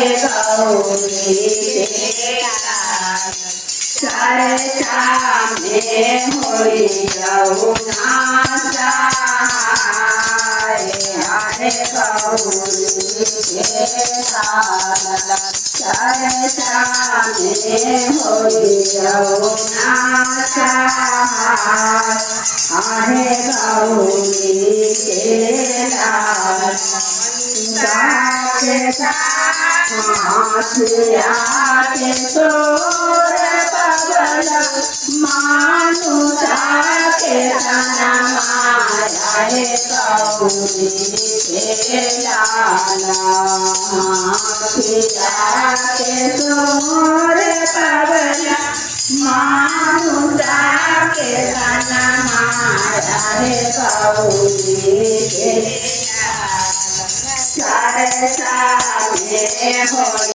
गौरी तेरा चर्चा में होई यमुना सहाय। हरे गौरी तेरा चर्चा में होई यमुना सहाय। हरे गौरी तेरा हाथिया के तोर पवन मानुषा के तना माया। हे गौरी के लाला हाथिया के तोर पवन मानुषा के तना माया। हे गौरी के चर्चा में होई